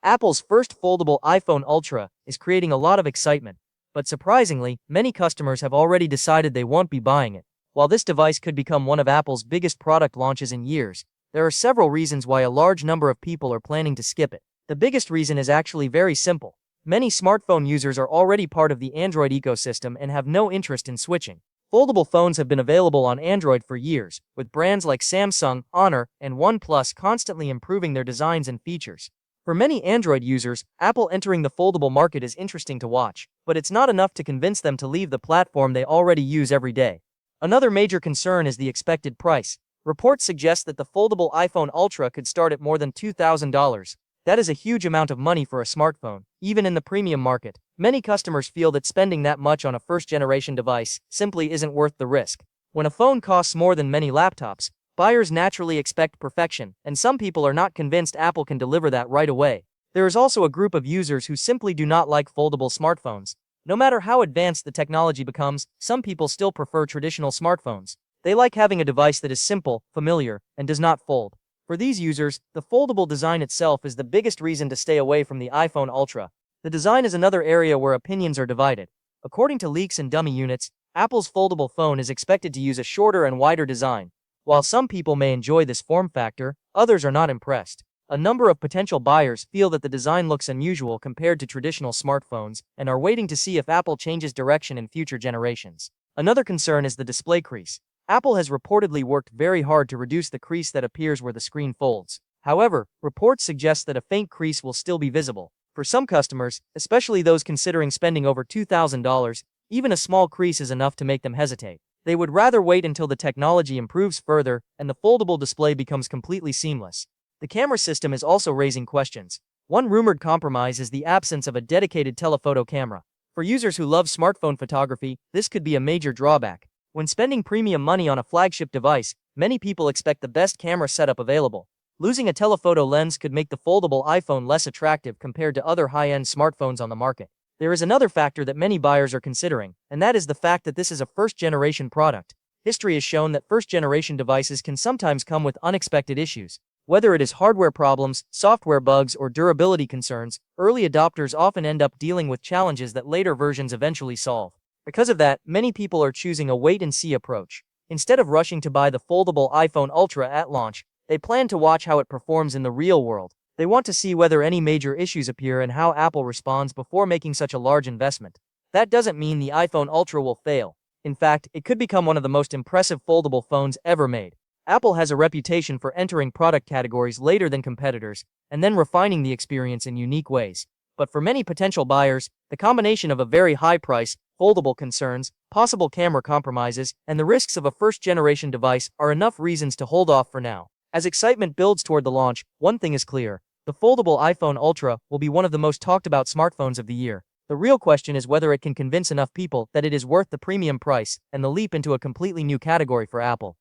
Apple's first foldable iPhone Ultra is creating a lot of excitement, but surprisingly, many customers have already decided they won't be buying it. While this device could become one of Apple's biggest product launches in years, there are several reasons why a large number of people are planning to skip it. The biggest reason is actually very simple. Many smartphone users are already part of the Android ecosystem and have no interest in switching. Foldable phones have been available on Android for years, with brands like Samsung, Honor, and OnePlus constantly improving their designs and features. For many Android users, Apple entering the foldable market is interesting to watch, but it's not enough to convince them to leave the platform they already use every day. Another major concern is the expected price. Reports suggest that the foldable iPhone Ultra could start at more than $2,000. That is a huge amount of money for a smartphone, even in the premium market. Many customers feel that spending that much on a first-generation device simply isn't worth the risk. When a phone costs more than many laptops, buyers naturally expect perfection, and some people are not convinced Apple can deliver that right away. There is also a group of users who simply do not like foldable smartphones. No matter how advanced the technology becomes, some people still prefer traditional smartphones. They like having a device that is simple, familiar, and does not fold. For these users, the foldable design itself is the biggest reason to stay away from the iPhone Ultra. The design is another area where opinions are divided. According to leaks and dummy units, Apple's foldable phone is expected to use a shorter and wider design. While some people may enjoy this form factor, others are not impressed. A number of potential buyers feel that the design looks unusual compared to traditional smartphones and are waiting to see if Apple changes direction in future generations. Another concern is the display crease. Apple has reportedly worked very hard to reduce the crease that appears where the screen folds. However, reports suggest that a faint crease will still be visible. For some customers, especially those considering spending over $2,000, even a small crease is enough to make them hesitate. They would rather wait until the technology improves further and the foldable display becomes completely seamless. The camera system is also raising questions. One rumored compromise is the absence of a dedicated telephoto camera. For users who love smartphone photography, this could be a major drawback. When spending premium money on a flagship device, many people expect the best camera setup available. Losing a telephoto lens could make the foldable iPhone less attractive compared to other high-end smartphones on the market. There is another factor that many buyers are considering, and that is the fact that this is a first-generation product. History has shown that first-generation devices can sometimes come with unexpected issues. Whether it is hardware problems, software bugs, or durability concerns, early adopters often end up dealing with challenges that later versions eventually solve. Because of that, many people are choosing a wait-and-see approach. Instead of rushing to buy the foldable iPhone Ultra at launch, they plan to watch how it performs in the real world. They want to see whether any major issues appear and how Apple responds before making such a large investment. That doesn't mean the iPhone Ultra will fail. In fact, it could become one of the most impressive foldable phones ever made. Apple has a reputation for entering product categories later than competitors, and then refining the experience in unique ways. But for many potential buyers, the combination of a very high price, foldable concerns, possible camera compromises, and the risks of a first-generation device are enough reasons to hold off for now. As excitement builds toward the launch, one thing is clear. The foldable iPhone Ultra will be one of the most talked about smartphones of the year. The real question is whether it can convince enough people that it is worth the premium price and the leap into a completely new category for Apple.